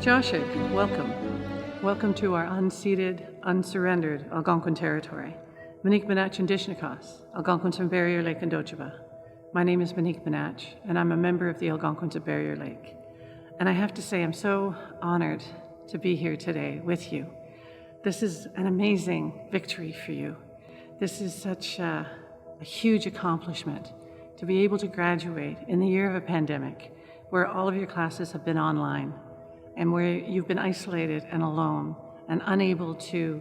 Township, welcome. Welcome to our unceded, unsurrendered Algonquin territory. Monique Benach and Dishnakas, Algonquins from Barrier Lake and Docheba. My name is Monique Benach, and I'm a member of the Algonquins of Barrier Lake. And I have to say, I'm so honored to be here today with you. This is an amazing victory for you. This is such a huge accomplishment to be able to graduate in the year of a pandemic where all of your classes have been online and where you've been isolated and alone and unable to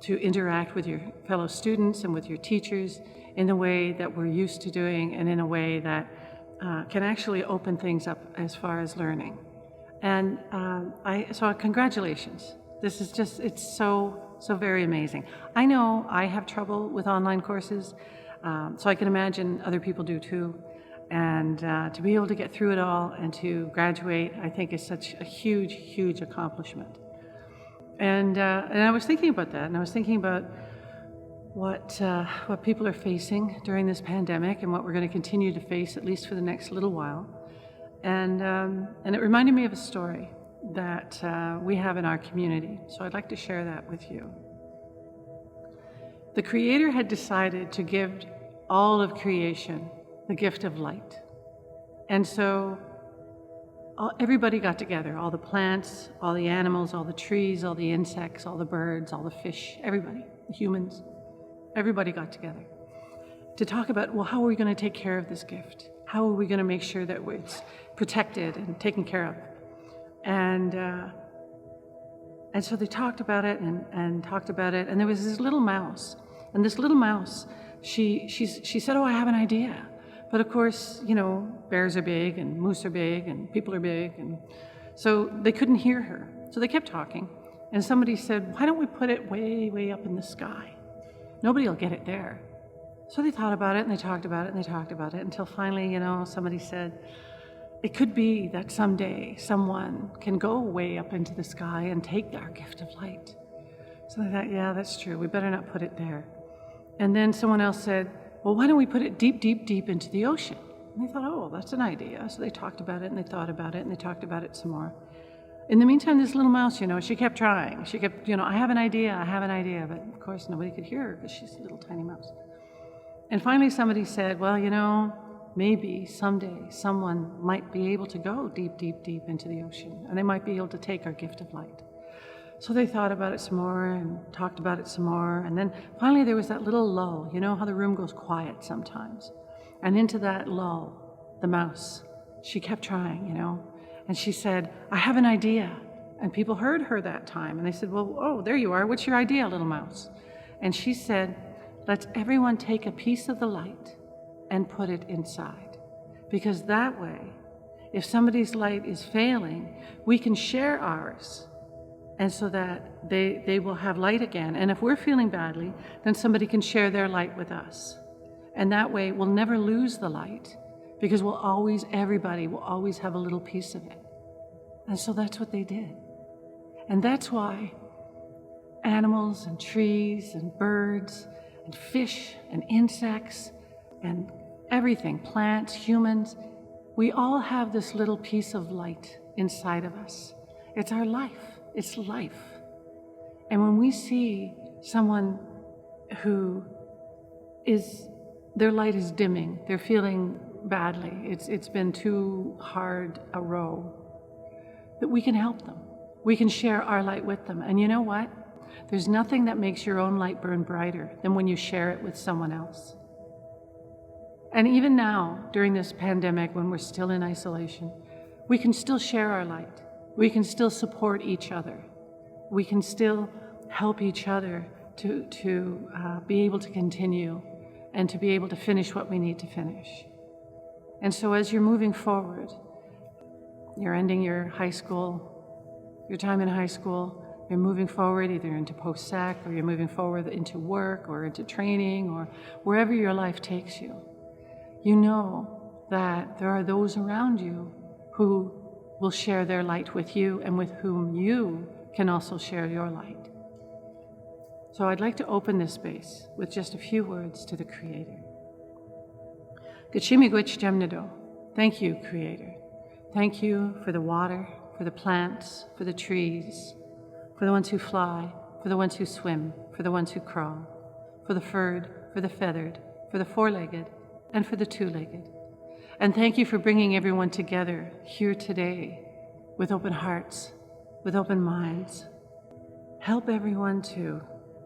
interact with your fellow students and with your teachers in the way that we're used to doing and in a way that can actually open things up as far as learning. And so congratulations. This is just, it's so very amazing. I know I have trouble with online courses, so I can imagine other people do too. And to be able to get through it all and to graduate, I think is such a huge accomplishment. And I was thinking about that, and I was thinking about what people are facing during this pandemic and what we're going to continue to face, at least for the next little while. And it reminded me of a story that we have in our community, so I'd like to share that with you. The Creator had decided to give all of creation the gift of light. And so everybody got together, all the plants, all the animals, all the trees, all the insects, all the birds, all the fish, everybody, the humans, everybody got together to talk about, well, how are we going to take care of this gift? How are we going to make sure that it's protected and taken care of? And so they talked about it and talked about it, and there was this little mouse. And this little mouse, she said, oh, I have an idea. But of course, you know, bears are big and moose are big and people are big, and so they couldn't hear her. So they kept talking, and somebody said, why don't we put it way up in the sky? Nobody will get it there. So they thought about it, and they talked about it, and they talked about it, until finally, you know, somebody said, it could be that someday someone can go way up into the sky and take our gift of light. So they thought, yeah, that's true. We better not put it there. And then someone else said, well, why don't we put it deep into the ocean? And they thought, oh, that's an idea. So they talked about it, and they thought about it, and they talked about it some more. In the meantime, this little mouse, you know, she kept trying. She kept, you know, I have an idea. But of course, nobody could hear her because she's a little tiny mouse. And finally, somebody said, well, you know, maybe someday someone might be able to go deep into the ocean, and they might be able to take our gift of light. So they thought about it some more and talked about it some more, and then finally there was that little lull. You know how the room goes quiet sometimes? And into that lull, the mouse, she kept trying, you know, and she said, I have an idea. And people heard her that time, and they said, well, oh, there you are. What's your idea, little mouse? And she said, let's everyone take a piece of the light and put it inside. Because that way, if somebody's light is failing, we can share ours. And so that they will have light again. And if we're feeling badly, then somebody can share their light with us. And that way we'll never lose the light, because everybody will always have a little piece of it. And so that's what they did. And that's why animals and trees and birds and fish and insects and everything, plants, humans, we all have this little piece of light inside of us. It's our life. It's life. And when we see someone who their light is dimming, they're feeling badly, it's been too hard a row, that we can help them. We can share our light with them. And you know what? There's nothing that makes your own light burn brighter than when you share it with someone else. And even now, during this pandemic, when we're still in isolation, we can still share our light. We can still support each other. We can still help each other to be able to continue and to be able to finish what we need to finish. And so as you're moving forward, you're ending your time in high school, you're moving forward either into post-sec, or you're moving forward into work or into training or wherever your life takes you. You know that there are those around you who will share their light with you and with whom you can also share your light. So I'd like to open this space with just a few words to the Creator. Thank you, Creator. Thank you for the water, for the plants, for the trees, for the ones who fly, for the ones who swim, for the ones who crawl, for the furred, for the feathered, for the four-legged, and for the two-legged. And thank you for bringing everyone together here today with open hearts, with open minds. Help everyone to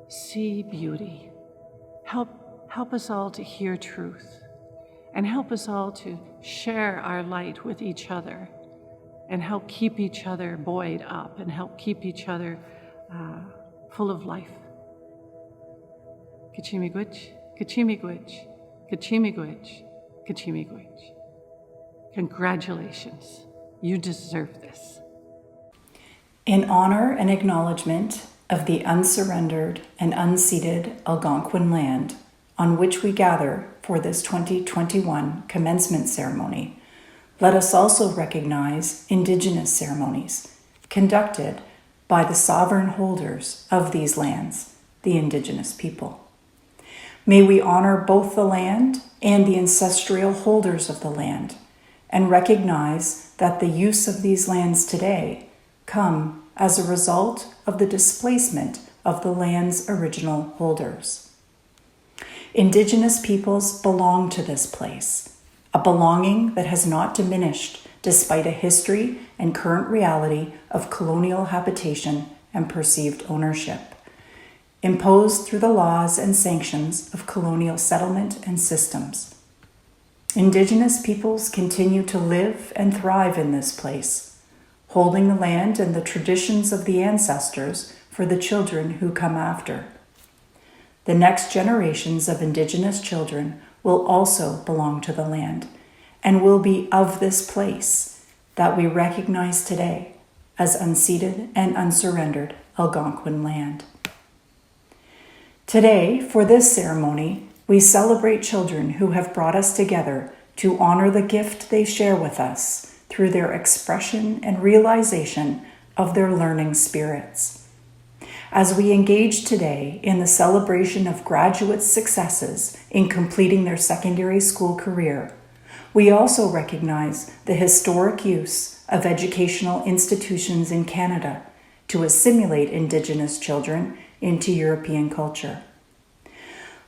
see beauty. Help us all to hear truth, and help us all to share our light with each other, and help keep each other buoyed up, and help keep each other full of life. Kachimigwich, kachimigwich, kachimigwich, kachimigwich. Congratulations. You deserve this. In honor and acknowledgement of the unsurrendered and unceded Algonquin land on which we gather for this 2021 commencement ceremony, let us also recognize Indigenous ceremonies conducted by the sovereign holders of these lands, the Indigenous people. May we honor both the land and the ancestral holders of the land, and recognize that the use of these lands today come as a result of the displacement of the land's original holders. Indigenous peoples belong to this place, a belonging that has not diminished despite a history and current reality of colonial habitation and perceived ownership, imposed through the laws and sanctions of colonial settlement and systems. Indigenous peoples continue to live and thrive in this place, holding the land and the traditions of the ancestors for the children who come after. The next generations of Indigenous children will also belong to the land and will be of this place that we recognize today as unceded and unsurrendered Algonquin land. Today, for this ceremony, we celebrate children who have brought us together to honor the gift they share with us through their expression and realization of their learning spirits. As we engage today in the celebration of graduates' successes in completing their secondary school career, we also recognize the historic use of educational institutions in Canada to assimilate Indigenous children into European culture.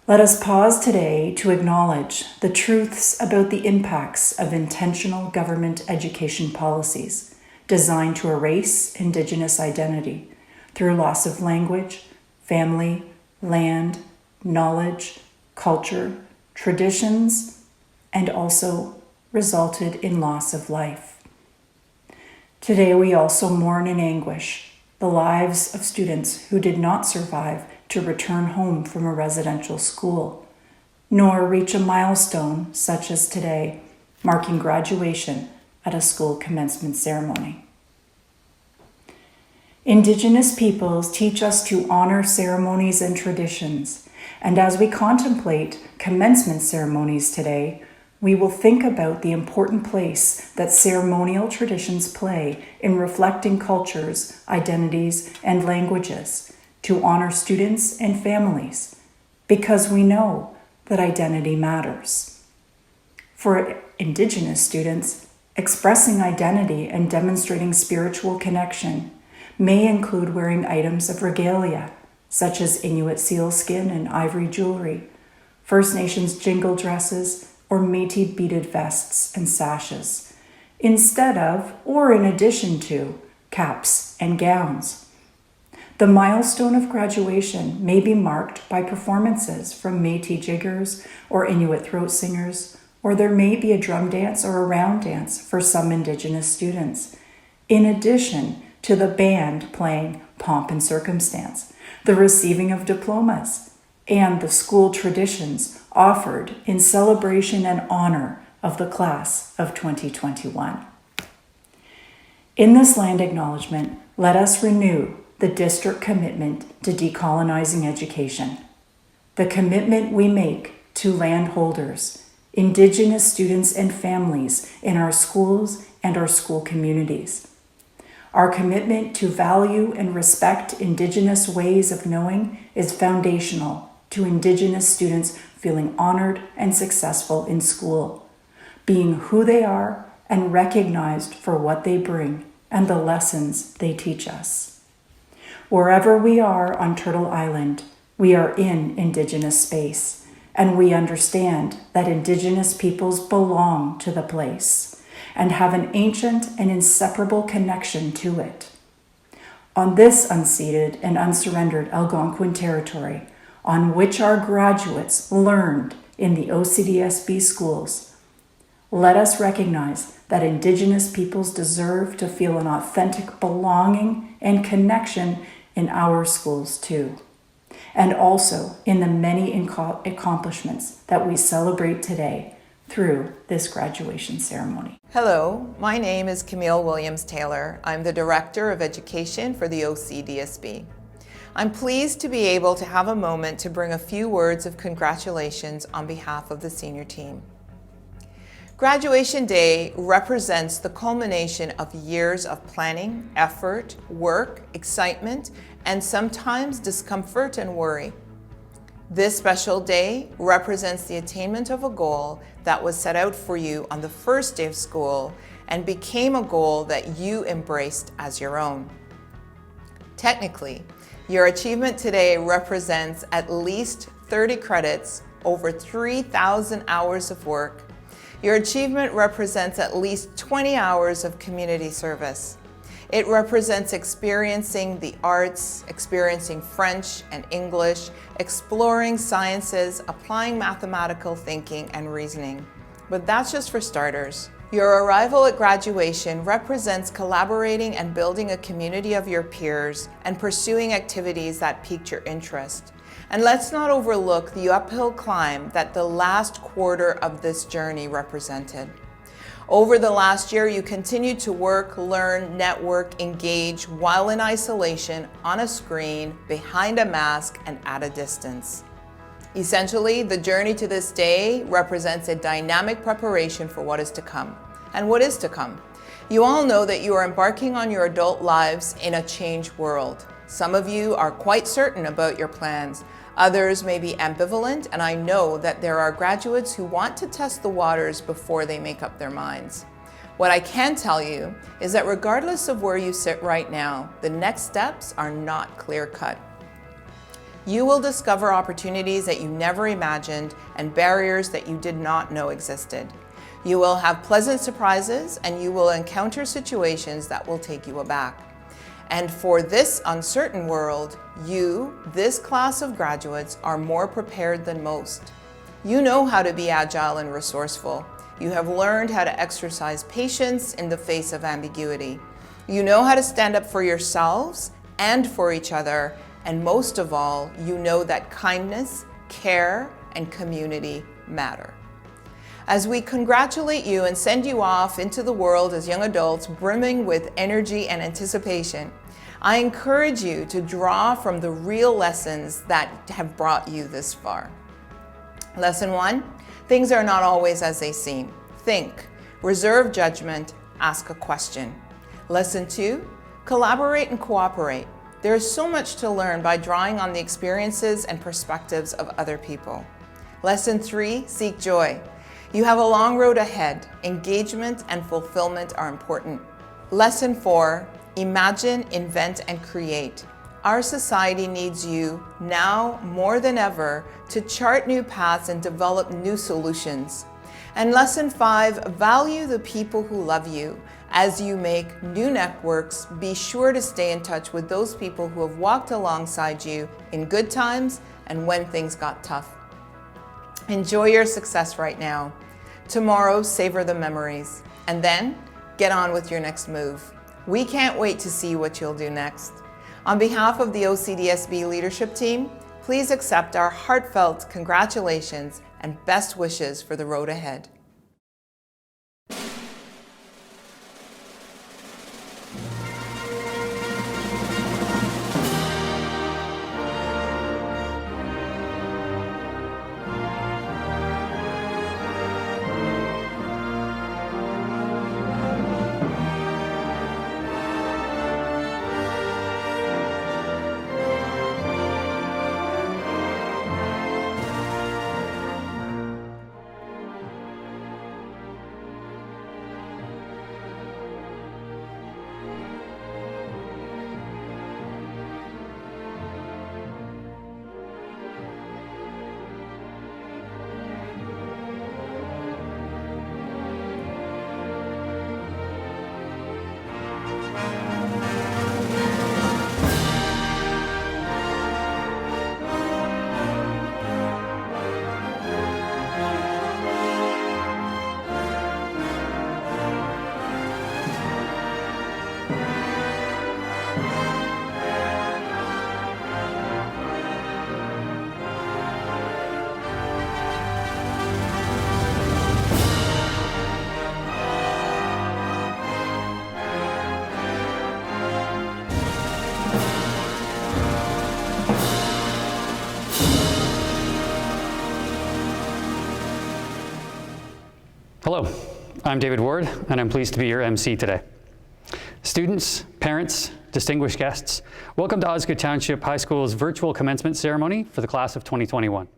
Let us pause today to acknowledge the truths about the impacts of intentional government education policies designed to erase Indigenous identity through loss of language, family, land, knowledge, culture, traditions, and also resulted in loss of life. Today we also mourn in anguish the lives of students who did not survive to return home from a residential school, nor reach a milestone such as today, marking graduation at a school commencement ceremony. Indigenous peoples teach us to honor ceremonies and traditions, and as we contemplate commencement ceremonies today, we will think about the important place that ceremonial traditions play in reflecting cultures, identities, and languages to honor students and families, because we know that identity matters. For Indigenous students, expressing identity and demonstrating spiritual connection may include wearing items of regalia, such as Inuit sealskin and ivory jewelry, First Nations jingle dresses, or Métis beaded vests and sashes, instead of or in addition to caps and gowns. The milestone of graduation may be marked by performances from Métis jiggers or Inuit throat singers, or there may be a drum dance or a round dance for some Indigenous students, in addition to the band playing Pomp and Circumstance, the receiving of diplomas, and the school traditions offered in celebration and honor of the class of 2021. In this land acknowledgement, let us renew the district commitment to decolonizing education, the commitment we make to landholders, Indigenous students and families in our schools and our school communities. Our commitment to value and respect Indigenous ways of knowing is foundational to Indigenous students feeling honored and successful in school, being who they are and recognized for what they bring and the lessons they teach us. Wherever we are on Turtle Island, we are in Indigenous space, and we understand that Indigenous peoples belong to the place and have an ancient and inseparable connection to it. On this unceded and unsurrendered Algonquin territory, on which our graduates learned in the OCDSB schools, let us recognize that Indigenous peoples deserve to feel an authentic belonging and connection in our schools too, and also in the many accomplishments that we celebrate today through this graduation ceremony. Hello, my name is Camille Williams-Taylor. I'm the Director of Education for the OCDSB. I'm pleased to be able to have a moment to bring a few words of congratulations on behalf of the senior team. Graduation Day represents the culmination of years of planning, effort, work, excitement, and sometimes discomfort and worry. This special day represents the attainment of a goal that was set out for you on the first day of school and became a goal that you embraced as your own. Technically, your achievement today represents at least 30 credits, over 3,000 hours of work. Your achievement represents at least 20 hours of community service. It represents experiencing the arts, experiencing French and English, exploring sciences, applying mathematical thinking and reasoning. But that's just for starters. Your arrival at graduation represents collaborating and building a community of your peers and pursuing activities that piqued your interest. And let's not overlook the uphill climb that the last quarter of this journey represented. Over the last year, you continued to work, learn, network, engage while in isolation, on a screen, behind a mask, and at a distance. Essentially, the journey to this day represents a dynamic preparation for what is to come. And what is to come? You all know that you are embarking on your adult lives in a changed world. Some of you are quite certain about your plans. Others may be ambivalent, and I know that there are graduates who want to test the waters before they make up their minds. What I can tell you is that regardless of where you sit right now, the next steps are not clear-cut. You will discover opportunities that you never imagined and barriers that you did not know existed. You will have pleasant surprises, and you will encounter situations that will take you aback. And for this uncertain world, you, this class of graduates, are more prepared than most. You know how to be agile and resourceful. You have learned how to exercise patience in the face of ambiguity. You know how to stand up for yourselves and for each other. And most of all, you know that kindness, care, and community matter. As we congratulate you and send you off into the world as young adults brimming with energy and anticipation, I encourage you to draw from the real lessons that have brought you this far. Lesson 1, things are not always as they seem. Think, reserve judgment, ask a question. Lesson 2, collaborate and cooperate. There is so much to learn by drawing on the experiences and perspectives of other people. Lesson 3, seek joy. You have a long road ahead. Engagement and fulfillment are important. Lesson 4, imagine, invent, and create. Our society needs you now more than ever to chart new paths and develop new solutions. And lesson 5, value the people who love you. As you make new networks, be sure to stay in touch with those people who have walked alongside you in good times and when things got tough. Enjoy your success right now. Tomorrow, savor the memories. And then, get on with your next move. We can't wait to see what you'll do next. On behalf of the OCDSB leadership team, please accept our heartfelt congratulations and best wishes for the road ahead. Hello, I'm David Ward, and I'm pleased to be your MC today. Students, parents, distinguished guests, welcome to Osgoode Township High School's virtual commencement ceremony for the class of 2021.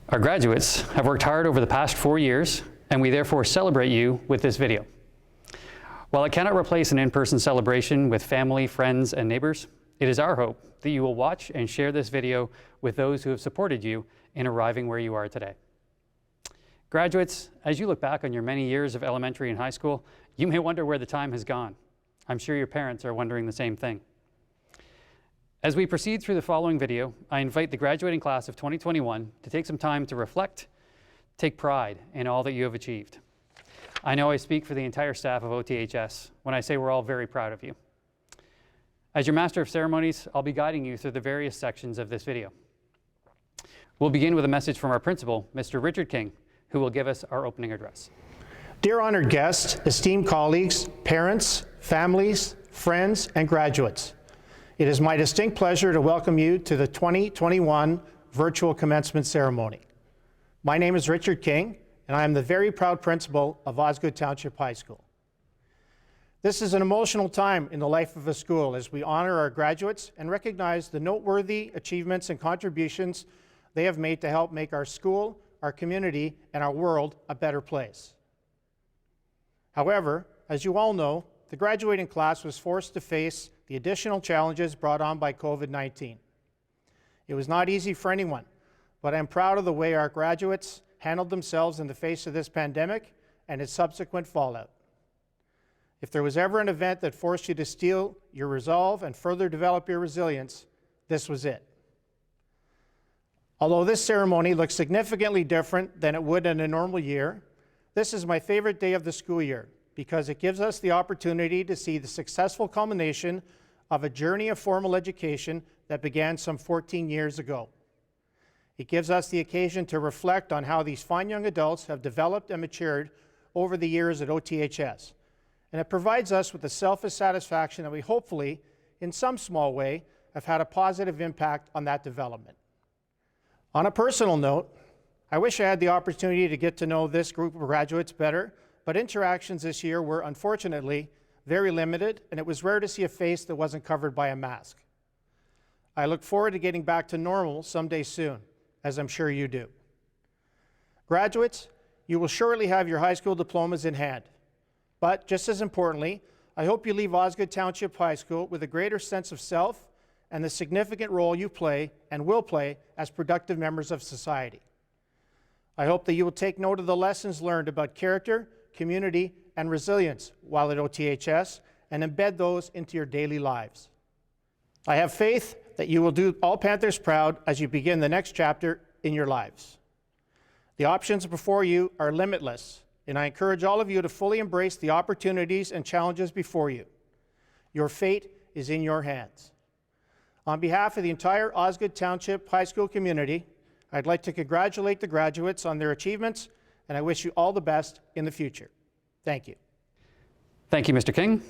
Our graduates have worked hard over the past 4 years, and we therefore celebrate you with this video. While it cannot replace an in-person celebration with family, friends, and neighbors, it is our hope that you will watch and share this video with those who have supported you in arriving where you are today. Graduates, as you look back on your many years of elementary and high school, you may wonder where the time has gone. I'm sure your parents are wondering the same thing. As we proceed through the following video, I invite the graduating class of 2021 to take some time to reflect, take pride in all that you have achieved. I know I speak for the entire staff of OTHS when I say we're all very proud of you. As your Master of Ceremonies, I'll be guiding you through the various sections of this video. We'll begin with a message from our principal, Mr. Richard King, who will give us our opening address. Dear honored guests, esteemed colleagues, parents, families, friends, and graduates, it is my distinct pleasure to welcome you to the 2021 virtual commencement ceremony. My name is Richard King, and I am the very proud principal of Osgoode Township High School. This is an emotional time in the life of a school as we honor our graduates and recognize the noteworthy achievements and contributions they have made to help make our school, our community, and our world a better place. However, as you all know, the graduating class was forced to face the additional challenges brought on by COVID-19. It was not easy for anyone, but I'm proud of the way our graduates handled themselves in the face of this pandemic and its subsequent fallout. If there was ever an event that forced you to steel your resolve and further develop your resilience, this was it. Although this ceremony looks significantly different than it would in a normal year, this is my favorite day of the school year because it gives us the opportunity to see the successful culmination of a journey of formal education that began some 14 years ago. It gives us the occasion to reflect on how these fine young adults have developed and matured over the years at OTHS. And it provides us with the selfish satisfaction that we hopefully, in some small way, have had a positive impact on that development. On a personal note, I wish I had the opportunity to get to know this group of graduates better, but interactions this year were unfortunately very limited, and it was rare to see a face that wasn't covered by a mask. I look forward to getting back to normal someday soon, as I'm sure you do. Graduates, you will surely have your high school diplomas in hand. But just as importantly, I hope you leave Osgoode Township High School with a greater sense of self and the significant role you play and will play as productive members of society. I hope that you will take note of the lessons learned about character, community, and resilience while at OTHS and embed those into your daily lives. I have faith that you will do all Panthers proud as you begin the next chapter in your lives. The options before you are limitless, and I encourage all of you to fully embrace the opportunities and challenges before you. Your fate is in your hands. On behalf of the entire Osgoode Township High School community, I'd like to congratulate the graduates on their achievements, and I wish you all the best in the future. Thank you. Thank you, Mr. King.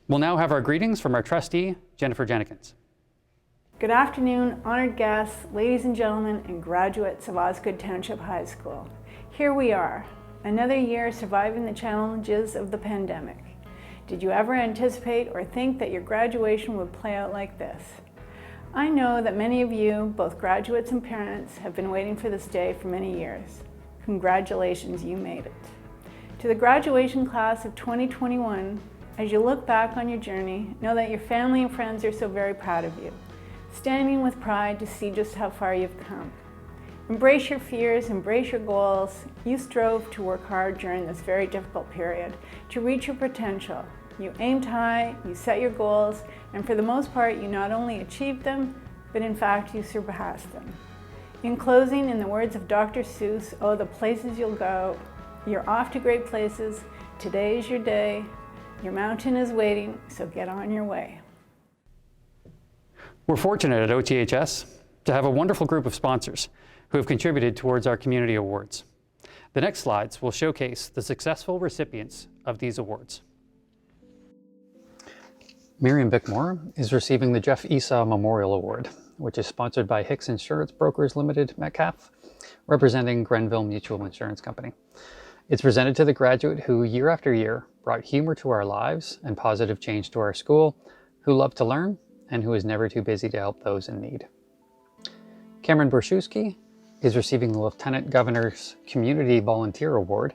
We'll now have our greetings from our trustee, Jennifer Jenikins. Good afternoon, honored guests, ladies and gentlemen, and graduates of Osgoode Township High School. Here we are, another year surviving the challenges of the pandemic. Did you ever anticipate or think that your graduation would play out like this? I know that many of you, both graduates and parents, have been waiting for this day for many years. Congratulations, you made it. To the graduation class of 2021, as you look back on your journey, know that your family and friends are so very proud of you, standing with pride to see just how far you've come. Embrace your fears, embrace your goals. You strove to work hard during this very difficult period to reach your potential. You aimed high, you set your goals, and for the most part, you not only achieved them, but in fact, you surpassed them. In closing, in the words of Dr. Seuss, oh, the places you'll go. You're off to great places. Today is your day. Your mountain is waiting, so get on your way. We're fortunate at OTHS to have a wonderful group of sponsors who have contributed towards our community awards. The next slides will showcase the successful recipients of these awards. Miriam Bickmore is receiving the Jeff Esau Memorial Award, which is sponsored by Hicks Insurance Brokers Limited, Metcalf, representing Grenville Mutual Insurance Company. It's presented to the graduate who, year after year, brought humor to our lives and positive change to our school, who loved to learn, and who is never too busy to help those in need. Cameron Borszewski is receiving the Lieutenant Governor's Community Volunteer Award,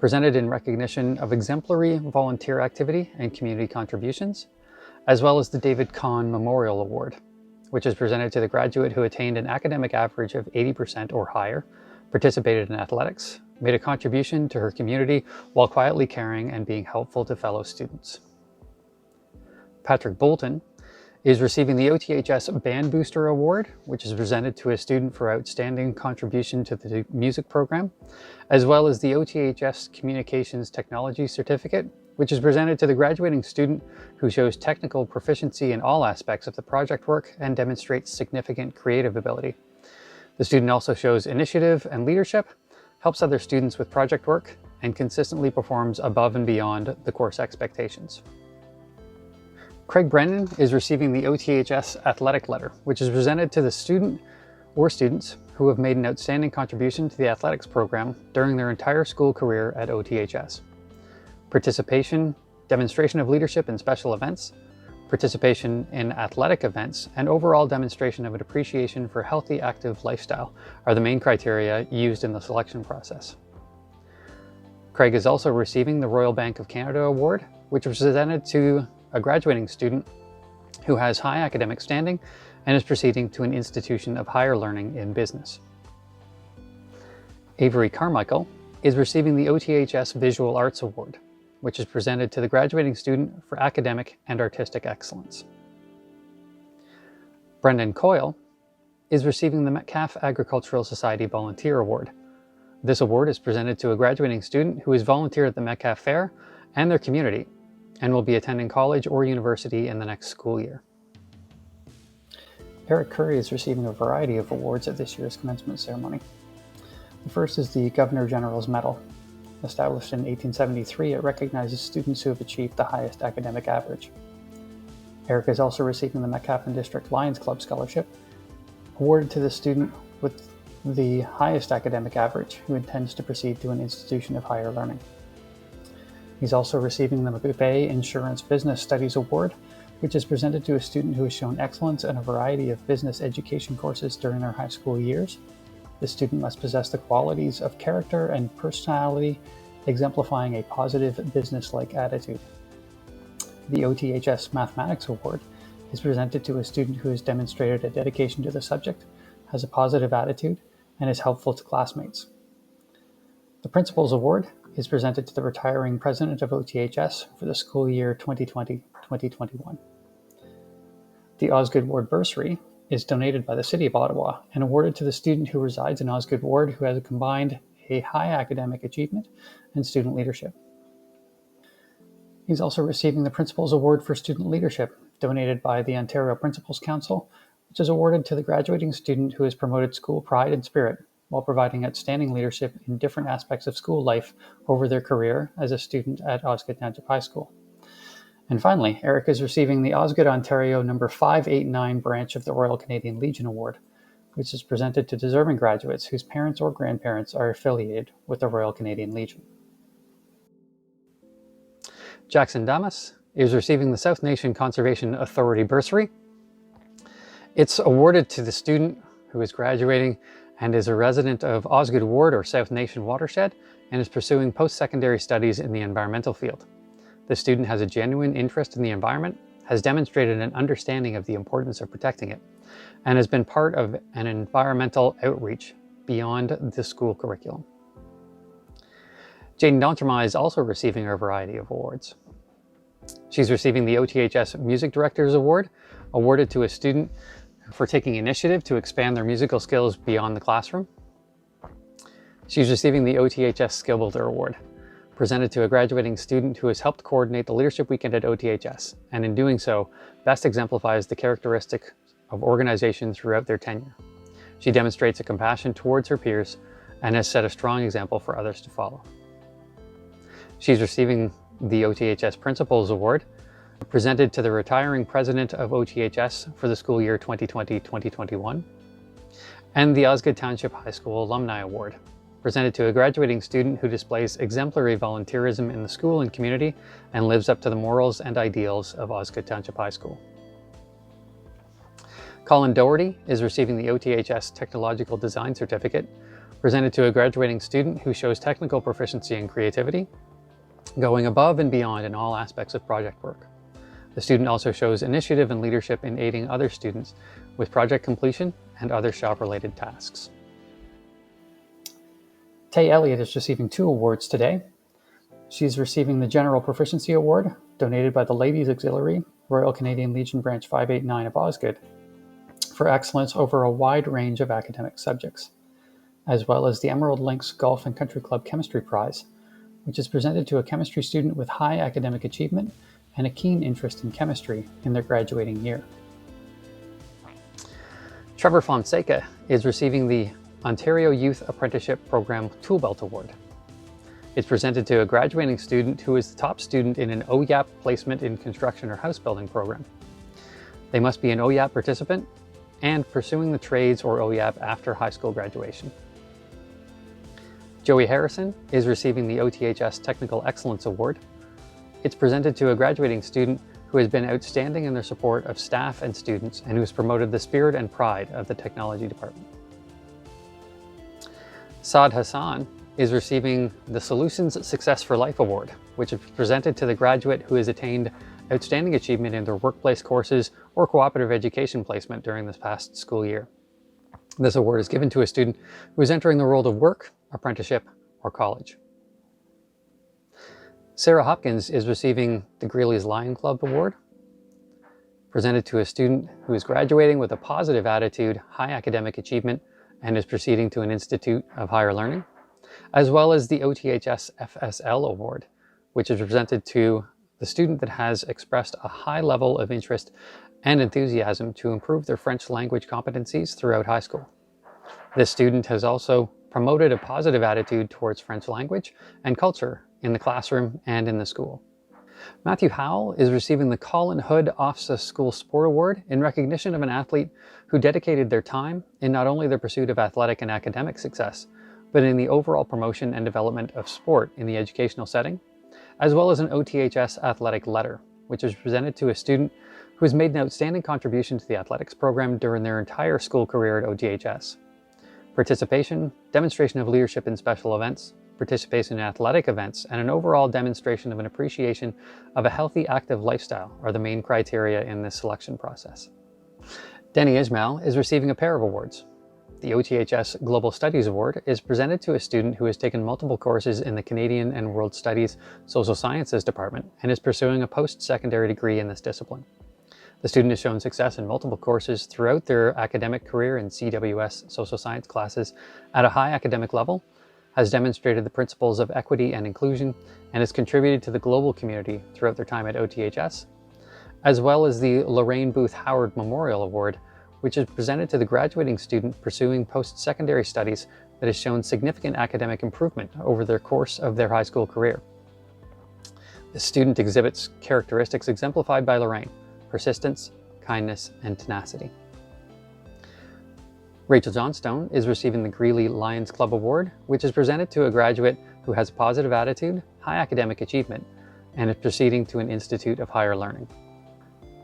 presented in recognition of exemplary volunteer activity and community contributions, as well as the David Kahn Memorial Award, which is presented to the graduate who attained an academic average of 80% or higher, participated in athletics, made a contribution to her community while quietly caring and being helpful to fellow students. Patrick Bolton is receiving the OTHS Band Booster Award, which is presented to a student for outstanding contribution to the music program, as well as the OTHS Communications Technology Certificate, which is presented to the graduating student who shows technical proficiency in all aspects of the project work and demonstrates significant creative ability. The student also shows initiative and leadership, helps other students with project work, and consistently performs above and beyond the course expectations. Craig Brennan is receiving the OTHS Athletic Letter, which is presented to the student or students who have made an outstanding contribution to the athletics program during their entire school career at OTHS. Participation, demonstration of leadership in special events, participation in athletic events, and overall demonstration of an appreciation for healthy, active lifestyle are the main criteria used in the selection process. Craig is also receiving the Royal Bank of Canada Award, which was presented to a graduating student who has high academic standing and is proceeding to an institution of higher learning in business. Avery Carmichael is receiving the OTHS Visual Arts Award, which is presented to the graduating student for academic and artistic excellence. Brendan Coyle is receiving the Metcalfe Agricultural Society Volunteer Award. This award is presented to a graduating student who has volunteered at the Metcalfe Fair and their community, and will be attending college or university in the next school year. Eric Curry is receiving a variety of awards at this year's commencement ceremony. The first is the Governor General's Medal. Established in 1873, it recognizes students who have achieved the highest academic average. Eric is also receiving the Metcalfe District Lions Club Scholarship, awarded to the student with the highest academic average who intends to proceed to an institution of higher learning. He's also receiving the McBay Insurance Business Studies Award, which is presented to a student who has shown excellence in a variety of business education courses during their high school years. The student must possess the qualities of character and personality, exemplifying a positive business-like attitude. The OTHS Mathematics Award is presented to a student who has demonstrated a dedication to the subject, has a positive attitude, and is helpful to classmates. The Principal's Award is presented to the retiring president of OTHS for the school year 2020-2021. The Osgoode Ward Bursary is donated by the City of Ottawa and awarded to the student who resides in Osgoode Ward who has combined a high academic achievement and student leadership. He's also receiving the Principal's Award for Student Leadership, donated by the Ontario Principals Council, which is awarded to the graduating student who has promoted school pride and spirit while providing outstanding leadership in different aspects of school life over their career as a student at Osgoode Township High School. And finally, Eric is receiving the Osgoode, Ontario No. 589 branch of the Royal Canadian Legion Award, which is presented to deserving graduates whose parents or grandparents are affiliated with the Royal Canadian Legion. Jackson Damas is receiving the South Nation Conservation Authority Bursary. It's awarded to the student who is graduating and is a resident of Osgoode Ward or South Nation watershed and is pursuing post-secondary studies in the environmental field. The student has a genuine interest in the environment, has demonstrated an understanding of the importance of protecting it, and has been part of an environmental outreach beyond the school curriculum. Jane D'Entremont is also receiving a variety of awards. She's receiving the OTHS Music Directors Award, awarded to a student for taking initiative to expand their musical skills beyond the classroom. She's receiving the OTHS Skill Builder Award, presented to a graduating student who has helped coordinate the Leadership Weekend at OTHS, and in doing so, best exemplifies the characteristic of organization throughout their tenure. She demonstrates a compassion towards her peers and has set a strong example for others to follow. She's receiving the OTHS Principals Award, presented to the retiring president of OTHS for the school year 2020-2021, and the Osgoode Township High School Alumni Award, presented to a graduating student who displays exemplary volunteerism in the school and community and lives up to the morals and ideals of Osgoode Township High School. Colin Doherty is receiving the OTHS Technological Design Certificate, presented to a graduating student who shows technical proficiency and creativity, going above and beyond in all aspects of project work. The student also shows initiative and leadership in aiding other students with project completion and other shop-related tasks. Tay Elliott is receiving 2 awards today. She's receiving the General Proficiency Award, donated by the Ladies Auxiliary, Royal Canadian Legion Branch 589 of Osgoode, for excellence over a wide range of academic subjects, as well as the Emerald Links Golf and Country Club Chemistry Prize, which is presented to a chemistry student with high academic achievement and a keen interest in chemistry in their graduating year. Trevor Fonseca is receiving the Ontario Youth Apprenticeship Program Tool Belt Award. It's presented to a graduating student who is the top student in an OYAP placement in construction or house building program. They must be an OYAP participant and pursuing the trades or OYAP after high school graduation. Joey Harrison is receiving the OTHS Technical Excellence Award. It's presented to a graduating student who has been outstanding in their support of staff and students and who has promoted the spirit and pride of the technology department. Saad Hassan is receiving the Solutions Success for Life Award, which is presented to the graduate who has attained outstanding achievement in their workplace courses or cooperative education placement during this past school year. This award is given to a student who is entering the world of work, apprenticeship, or college. Sarah Hopkins is receiving the Greeley's Lion Club Award, presented to a student who is graduating with a positive attitude, high academic achievement, and is proceeding to an institute of higher learning, as well as the OTHS FSL Award, which is presented to the student that has expressed a high level of interest and enthusiasm to improve their French language competencies throughout high school. This student has also promoted a positive attitude towards French language and culture in the classroom and in the school. Matthew Howell is receiving the Colin Hood OFSA School Sport Award in recognition of an athlete who dedicated their time in not only the pursuit of athletic and academic success, but in the overall promotion and development of sport in the educational setting, as well as an OTHS athletic letter, which is presented to a student who has made an outstanding contribution to the athletics program during their entire school career at OTHS. Participation, demonstration of leadership in special events, participation in athletic events, and an overall demonstration of an appreciation of a healthy, active lifestyle are the main criteria in this selection process. Denny Ismail is receiving a pair of awards. The OTHS Global Studies Award is presented to a student who has taken multiple courses in the Canadian and World Studies Social Sciences Department and is pursuing a post-secondary degree in this discipline. The student has shown success in multiple courses throughout their academic career in CWS social science classes at a high academic level, has demonstrated the principles of equity and inclusion, and has contributed to the global community throughout their time at OTHS, as well as the Lorraine Booth Howard Memorial Award, which is presented to the graduating student pursuing post-secondary studies that has shown significant academic improvement over the course of their high school career. The student exhibits characteristics exemplified by Lorraine: persistence, kindness, and tenacity. Rachel Johnstone is receiving the Greeley Lions Club Award, which is presented to a graduate who has a positive attitude, high academic achievement, and is proceeding to an institute of higher learning.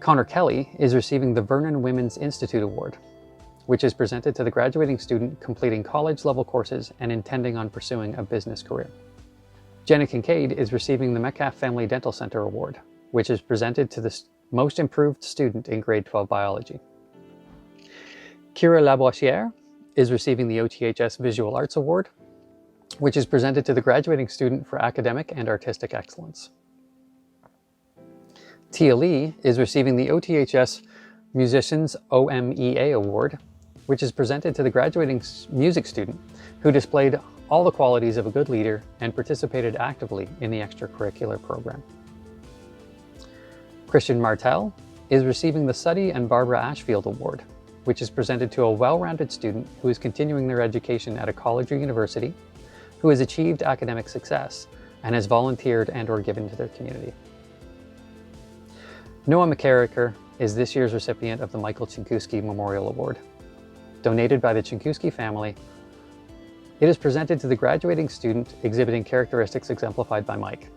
Connor Kelly is receiving the Vernon Women's Institute Award, which is presented to the graduating student completing college-level courses and intending on pursuing a business career. Jenna Kincaid is receiving the Metcalf Family Dental Center Award, which is presented to the most improved student in grade 12 biology. Kira Laboisiere is receiving the OTHS Visual Arts Award, which is presented to the graduating student for academic and artistic excellence. Tia Lee is receiving the OTHS Musicians OMEA Award, which is presented to the graduating music student who displayed all the qualities of a good leader and participated actively in the extracurricular program. Christian Martel is receiving the Suddy and Barbara Ashfield Award, which is presented to a well-rounded student who is continuing their education at a college or university, who has achieved academic success and has volunteered and/or given to their community. Noah McCarricker is this year's recipient of the Michael Chinkuski Memorial Award, donated by the Chinkuski family It is presented to the graduating student exhibiting characteristics exemplified by Mike: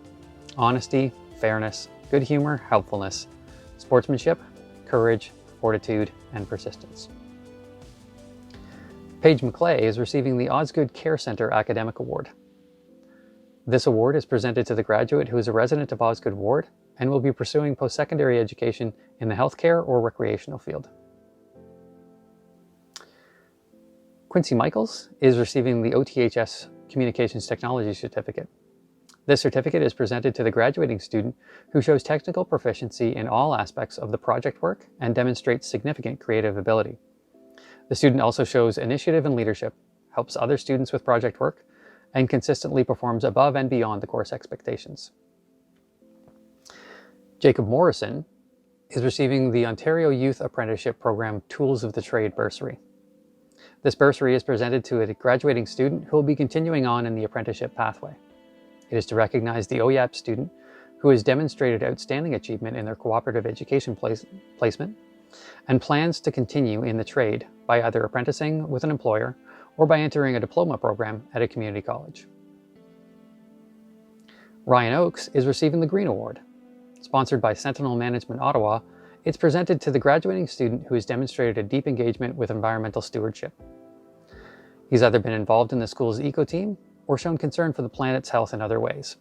honesty, fairness, good humor, helpfulness, sportsmanship, courage, fortitude, and persistence. Paige McClay is receiving the Osgoode Care Centre Academic Award. This award is presented to the graduate who is a resident of Osgoode Ward and will be pursuing post-secondary education in the healthcare or recreational field. Quincy Michaels is receiving the OTHS Communications Technology Certificate. This certificate is presented to the graduating student who shows technical proficiency in all aspects of the project work and demonstrates significant creative ability. The student also shows initiative and leadership, helps other students with project work, and consistently performs above and beyond the course expectations. Jacob Morrison is receiving the Ontario Youth Apprenticeship Program Tools of the Trade bursary. This bursary is presented to a graduating student who will be continuing on in the apprenticeship pathway. It is to recognize the OYAP student who has demonstrated outstanding achievement in their cooperative education placement and plans to continue in the trade by either apprenticing with an employer or by entering a diploma program at a community college. Ryan Oakes is receiving the Green Award. Sponsored by Sentinel Management Ottawa, it's presented to the graduating student who has demonstrated a deep engagement with environmental stewardship. He's either been involved in the school's eco team or shown concern for the planet's health in other ways.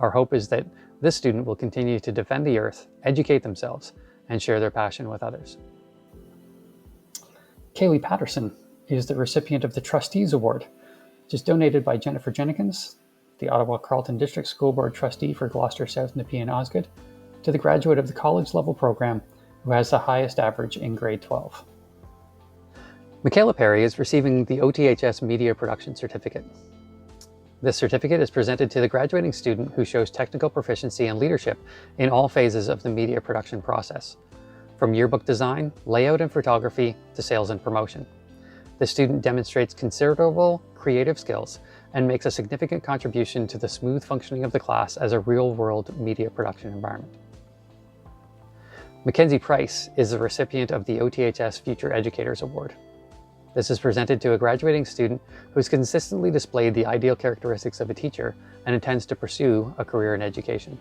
Our hope is that this student will continue to defend the earth, educate themselves, and share their passion with others. Kaylee Patterson is the recipient of the Trustees Award, which is donated by Jennifer Jenkins, the Ottawa Carleton District School Board Trustee for Gloucester South, Nepean, Osgoode, to the graduate of the college level program who has the highest average in grade 12. Michaela Perry is receiving the OTHS Media Production Certificate. This certificate is presented to the graduating student who shows technical proficiency and leadership in all phases of the media production process, from yearbook design, layout and photography, to sales and promotion. The student demonstrates considerable creative skills and makes a significant contribution to the smooth functioning of the class as a real-world media production environment. Mackenzie Price is the recipient of the OTHS Future Educators Award. This is presented to a graduating student who has consistently displayed the ideal characteristics of a teacher and intends to pursue a career in education.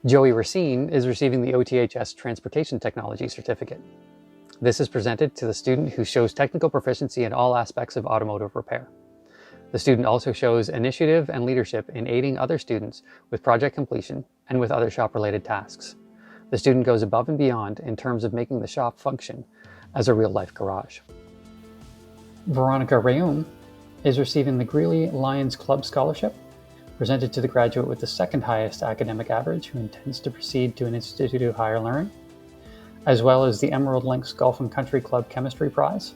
Joey Racine is receiving the OTHS Transportation Technology Certificate. This is presented to the student who shows technical proficiency in all aspects of automotive repair. The student also shows initiative and leadership in aiding other students with project completion and with other shop-related tasks. The student goes above and beyond in terms of making the shop function as a real-life garage. Veronica Rayoum is receiving the Greeley Lions Club Scholarship, presented to the graduate with the second highest academic average who intends to proceed to an Institute of Higher Learning, as well as the Emerald Links Golf and Country Club Chemistry Prize,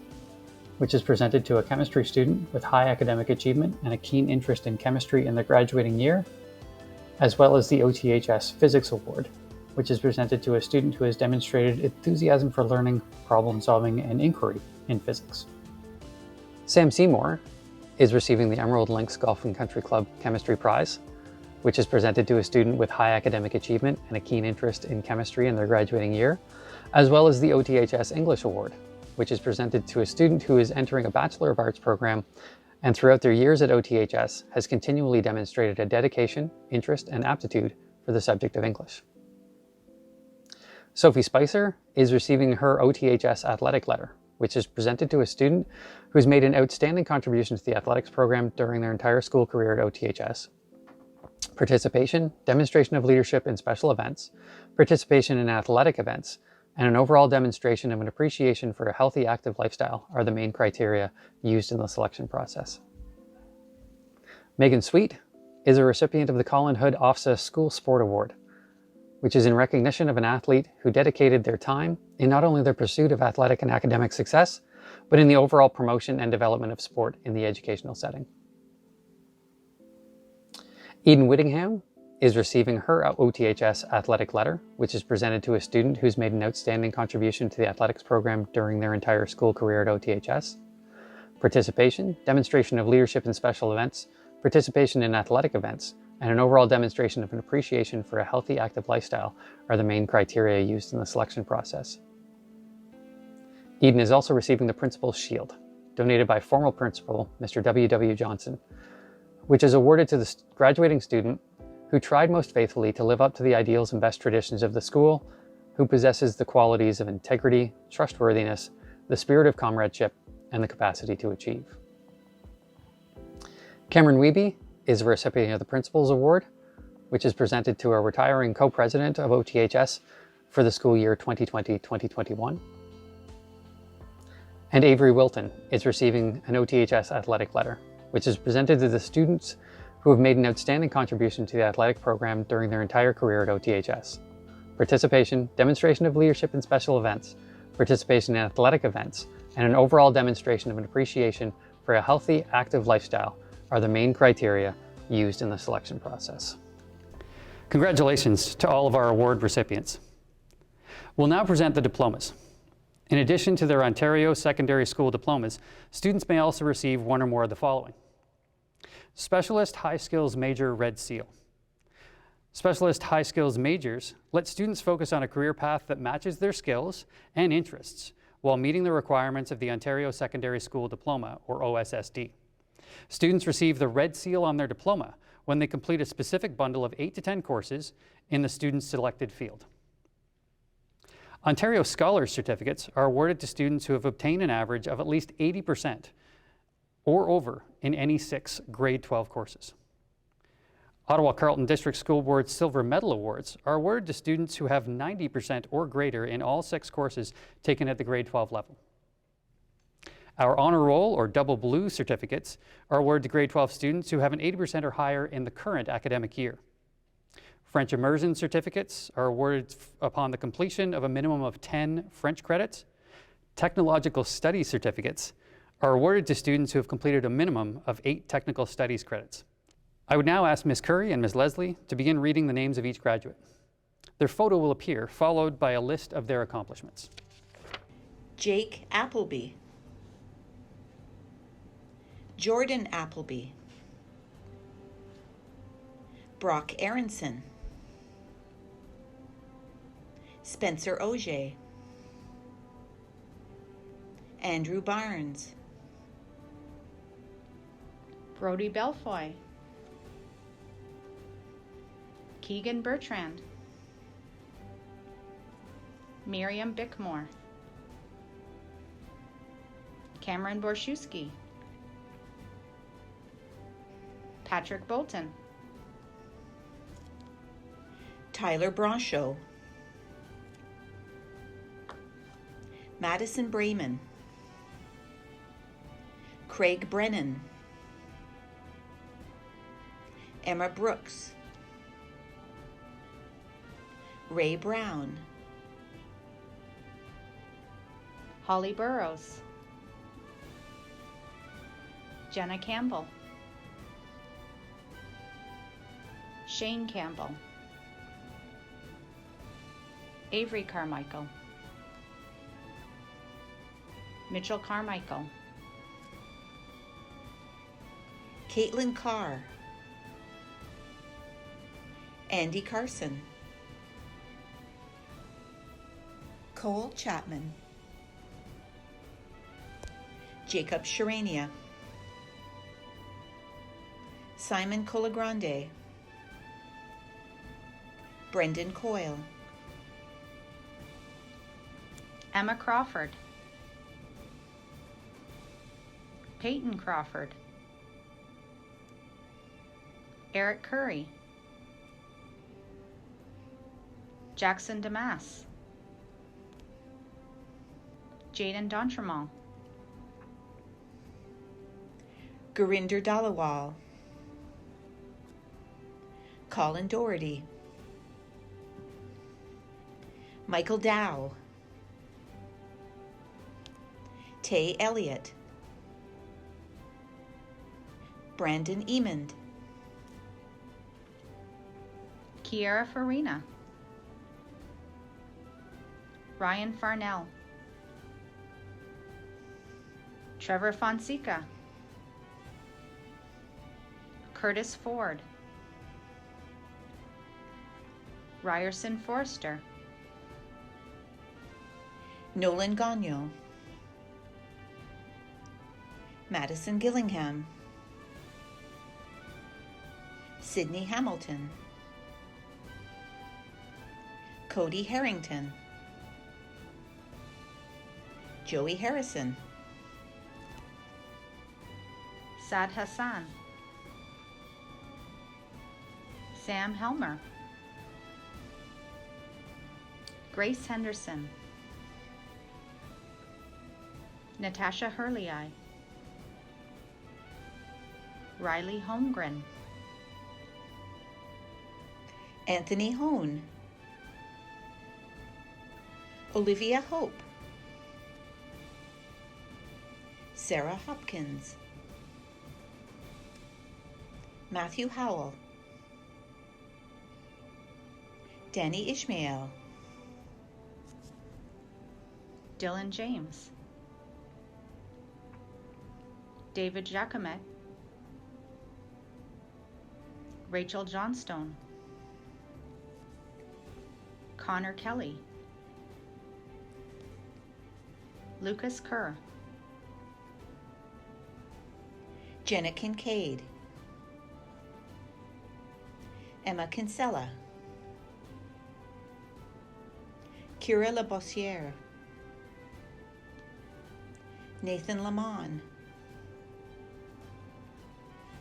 which is presented to a chemistry student with high academic achievement and a keen interest in chemistry in their graduating year, as well as the OTHS Physics Award, which is presented to a student who has demonstrated enthusiasm for learning, problem solving, and inquiry in physics. Sam Seymour is receiving the Emerald Links Golf and Country Club Chemistry Prize, which is presented to a student with high academic achievement and a keen interest in chemistry in their graduating year, as well as the OTHS English Award, which is presented to a student who is entering a Bachelor of Arts program and throughout their years at OTHS has continually demonstrated a dedication, interest, and aptitude for the subject of English. Sophie Spicer is receiving her OTHS Athletic Letter, which is presented to a student who has made an outstanding contribution to the athletics program during their entire school career at OTHS. Participation, demonstration of leadership in special events, participation in athletic events, and an overall demonstration of an appreciation for a healthy, active lifestyle are the main criteria used in the selection process. Megan Sweet is a recipient of the Colin Hood OFSA School Sport Award, which is in recognition of an athlete who dedicated their time in not only their pursuit of athletic and academic success, but in the overall promotion and development of sport in the educational setting. Eden Whittingham is receiving her OTHS Athletic Letter, which is presented to a student who's made an outstanding contribution to the athletics program during their entire school career at OTHS. Participation, demonstration of leadership in special events, participation in athletic events, and an overall demonstration of an appreciation for a healthy, active lifestyle are the main criteria used in the selection process. Eden is also receiving the Principal's Shield, donated by former principal, Mr. W.W. Johnson, which is awarded to the graduating student who tried most faithfully to live up to the ideals and best traditions of the school, who possesses the qualities of integrity, trustworthiness, the spirit of comradeship, and the capacity to achieve. Cameron Wiebe is a recipient of the Principal's Award, which is presented to a retiring co-president of OTHS for the school year 2020-2021. And Avery Wilton is receiving an OTHS athletic letter, which is presented to the students who have made an outstanding contribution to the athletic program during their entire career at OTHS. Participation, demonstration of leadership in special events, participation in athletic events, and an overall demonstration of an appreciation for a healthy, active lifestyle are the main criteria used in the selection process. Congratulations to all of our award recipients. We'll now present the diplomas. In addition to their Ontario Secondary School diplomas, students may also receive one or more of the following. Specialist High Skills Major Red Seal. Specialist High Skills Majors let students focus on a career path that matches their skills and interests while meeting the requirements of the Ontario Secondary School Diploma, or OSSD. Students receive the Red Seal on their diploma when they complete a specific bundle of 8 to 10 courses in the student's selected field. Ontario Scholars Certificates are awarded to students who have obtained an average of at least 80% or over in any 6 grade 12 courses. Ottawa Carleton District School Board Silver Medal Awards are awarded to students who have 90% or greater in all 6 courses taken at the grade 12 level. Our Honor Roll or Double Blue certificates are awarded to grade 12 students who have an 80% or higher in the current academic year. French Immersion certificates are awarded upon the completion of a minimum of 10 French credits. Technological Studies certificates are awarded to students who have completed a minimum of 8 technical studies credits. I would now ask Ms. Curry and Ms. Leslie to begin reading the names of each graduate. Their photo will appear, followed by a list of their accomplishments. Jake Appleby. Jordan Appleby. Brock Aronson. Spencer Auger. Andrew Barnes. Brody Belfoy. Keegan Bertrand. Miriam Bickmore. Cameron Borszewski. Patrick Bolton. Tyler Branchot. Madison Brayman. Craig Brennan. Emma Brooks. Ray Brown. Holly Burrows. Jenna Campbell. Shane Campbell. Avery Carmichael. Mitchell Carmichael. Caitlin Carr. Andy Carson. Cole Chapman. Jacob Sharania. Simon Colagrande. Brendan Coyle. Emma Crawford. Peyton Crawford. Eric Curry. Jackson Damas. Jaden D'Entremont. Gurinder Dalawal. Colin Doherty. Michael Dow. Tay Elliott. Brandon Emond. Kiara Farina. Ryan Farnell. Trevor Fonseca. Curtis Ford. Ryerson Forrester. Nolan Gagnon. Madison Gillingham, Sydney Hamilton, Cody Harrington, Joey Harrison, Sad Hassan, Sam Helmer, Grace Henderson, Natasha Hurley, Riley Holmgren, Anthony Hone, Olivia Hope, Sarah Hopkins, Matthew Howell, Danny Ishmael, Dylan James, David Giacomet, Rachel Johnstone, Connor Kelly, Lucas Kerr, Jenna Kincaid, Emma Kinsella, Kira Labossiere, Nathan Lamont,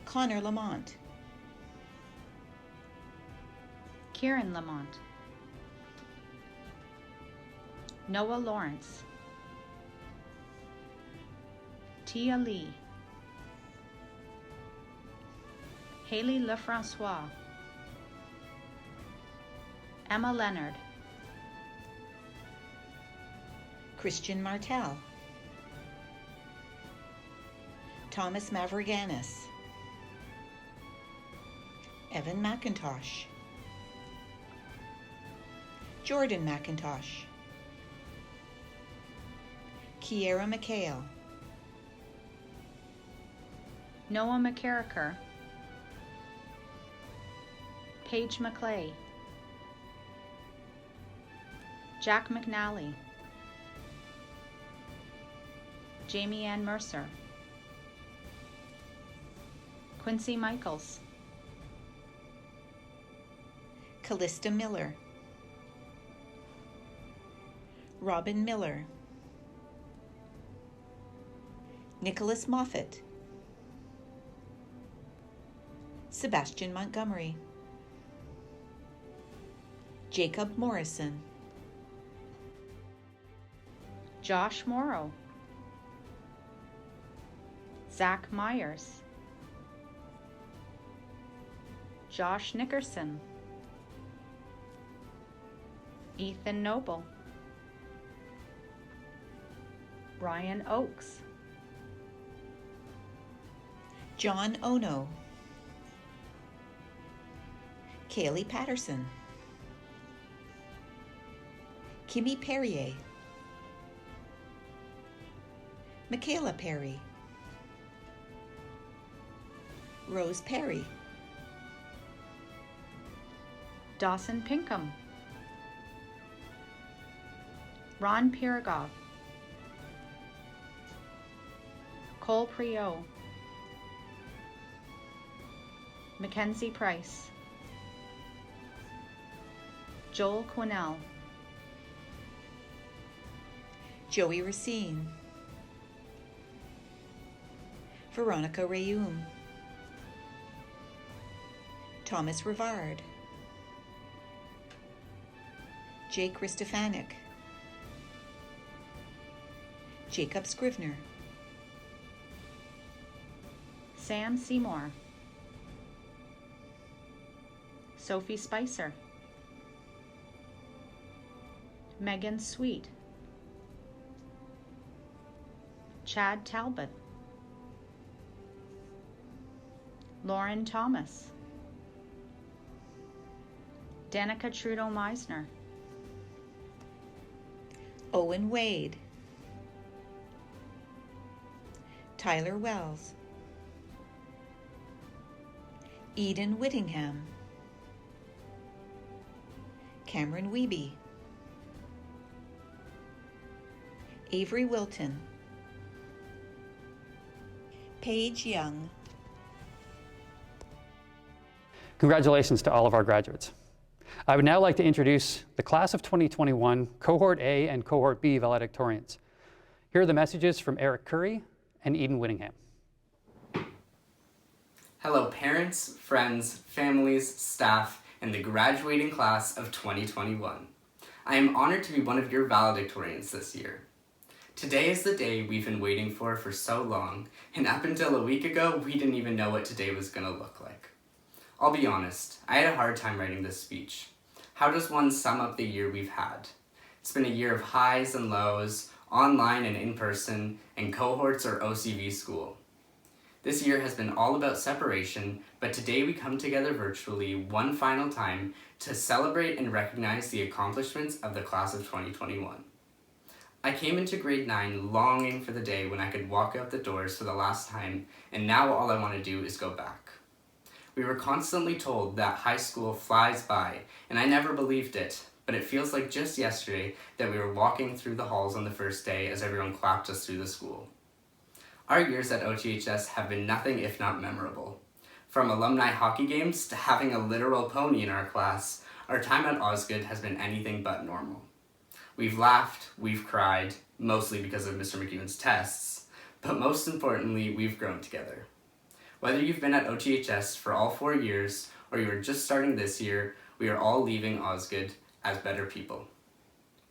Connor Lamont, Kieran Lamont, Noah Lawrence, Tia Lee, Haley Lefrancois, Emma Leonard, Christian Martel, Thomas Mavroganis, Evan McIntosh, Jordan McIntosh, Kiera McHale, Noah McCarricker, Paige McClay, Jack McNally, Jamie Ann Mercer, Quincy Michaels, Callista Miller, Robin Miller, Nicholas Moffat, Sebastian Montgomery, Jacob Morrison, Josh Morrow, Zach Myers, Josh Nickerson, Ethan Noble, Ryan Oakes, John Ono, Kaylee Patterson, Kimmy Perrier, Michaela Perry, Rose Perry, Dawson Pinkham, Ron Pirogov, Cole Priot, Mackenzie Price, Joel Quinnell, Joey Racine, Veronica Rayum, Thomas Rivard, Jake Ristofanik, Jacob Scrivener, Sam Seymour, Sophie Spicer, Megan Sweet, Chad Talbot, Lauren Thomas, Danica Trudeau Meisner, Owen Wade, Tyler Wells, Eden Whittingham, Cameron Wiebe, Avery Wilton, Paige Young. Congratulations to all of our graduates. I would now like to introduce the class of 2021 Cohort A and Cohort B valedictorians. Here are the messages from Eric Curry and Eden Whittingham. Hello parents, friends, families, staff, and the graduating class of 2021. I am honored to be one of your valedictorians this year. Today is the day we've been waiting for so long, and up until a week ago, we didn't even know what today was going to look like. I'll be honest, I had a hard time writing this speech. How does one sum up the year we've had? It's been a year of highs and lows, online and in person, and cohorts or OCV school. This year has been all about separation, but today we come together virtually one final time to celebrate and recognize the accomplishments of the class of 2021. I came into grade 9 longing for the day when I could walk out the doors for the last time, and now all I want to do is go back. We were constantly told that high school flies by, and I never believed it, but it feels like just yesterday that we were walking through the halls on the first day as everyone clapped us through the school. Our years at OTHS have been nothing if not memorable. From alumni hockey games to having a literal pony in our class, our time at Osgoode has been anything but normal. We've laughed, we've cried, mostly because of Mr. McEwen's tests, but most importantly, we've grown together. Whether you've been at OTHS for all 4 years or you are just starting this year, we are all leaving Osgoode as better people.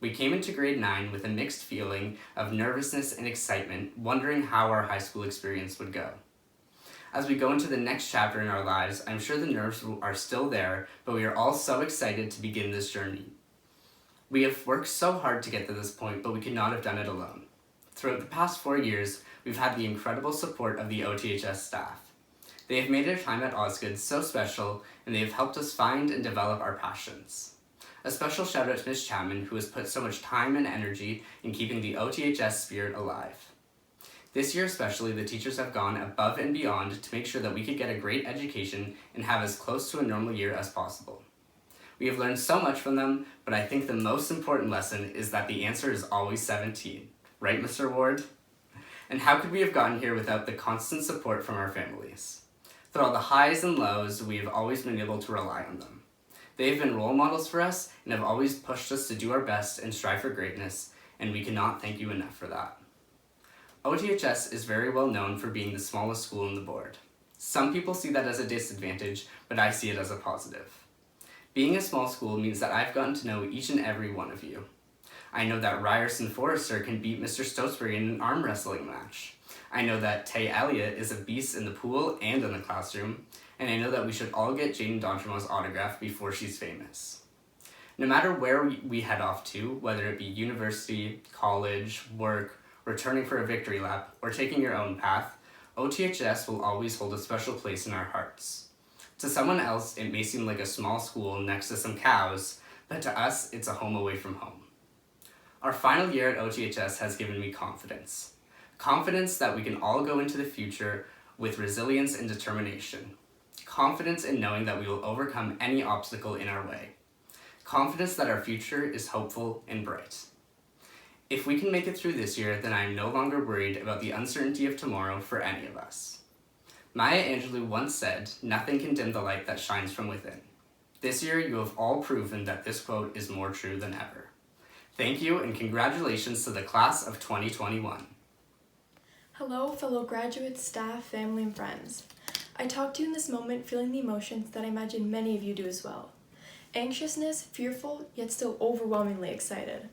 We came into grade 9 with a mixed feeling of nervousness and excitement, wondering how our high school experience would go. As we go into the next chapter in our lives, I'm sure the nerves are still there, but we are all so excited to begin this journey. We have worked so hard to get to this point, but we could not have done it alone. Throughout the past 4 years, we've had the incredible support of the OTHS staff. They have made their time at Osgoode so special, and they have helped us find and develop our passions. A special shout out to Ms. Chapman, who has put so much time and energy in keeping the OTHS spirit alive. This year especially, the teachers have gone above and beyond to make sure that we could get a great education and have as close to a normal year as possible. We have learned so much from them, but I think the most important lesson is that the answer is always 17. Right, Mr. Ward? And how could we have gotten here without the constant support from our families? Through all the highs and lows, we have always been able to rely on them. They have been role models for us and have always pushed us to do our best and strive for greatness, and we cannot thank you enough for that. OTHS is very well known for being the smallest school in the board. Some people see that as a disadvantage, but I see it as a positive. Being a small school means that I've gotten to know each and every one of you. I know that Ryerson Forrester can beat Mr. Stotesbury in an arm wrestling match. I know that Tay Elliott is a beast in the pool and in the classroom, and I know that we should all get Jaden Dontramo's autograph before she's famous. No matter where we head off to, whether it be university, college, work, returning for a victory lap, or taking your own path, OTHS will always hold a special place in our hearts. To someone else, it may seem like a small school next to some cows, but to us, it's a home away from home. Our final year at OTHS has given me confidence. Confidence that we can all go into the future with resilience and determination. Confidence in knowing that we will overcome any obstacle in our way. Confidence that our future is hopeful and bright. If we can make it through this year, then I am no longer worried about the uncertainty of tomorrow for any of us. Maya Angelou once said, "Nothing can dim the light that shines from within." This year, you have all proven that this quote is more true than ever. Thank you, and congratulations to the class of 2021. Hello, fellow graduates, staff, family, and friends. I talk to you in this moment feeling the emotions that I imagine many of you do as well. Anxiousness, fearful, yet still overwhelmingly excited.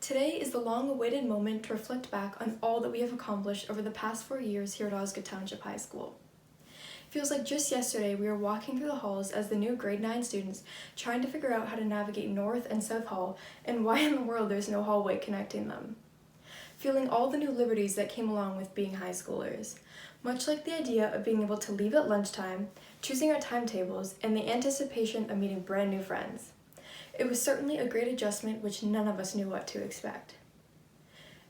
Today is the long-awaited moment to reflect back on all that we have accomplished over the past 4 years here at Osgoode Township High School. It feels like just yesterday we were walking through the halls as the new grade 9 students trying to figure out how to navigate North and South Hall and why in the world there's no hallway connecting them. Feeling all the new liberties that came along with being high schoolers, much like the idea of being able to leave at lunchtime, choosing our timetables, and the anticipation of meeting brand new friends. It was certainly a great adjustment which none of us knew what to expect.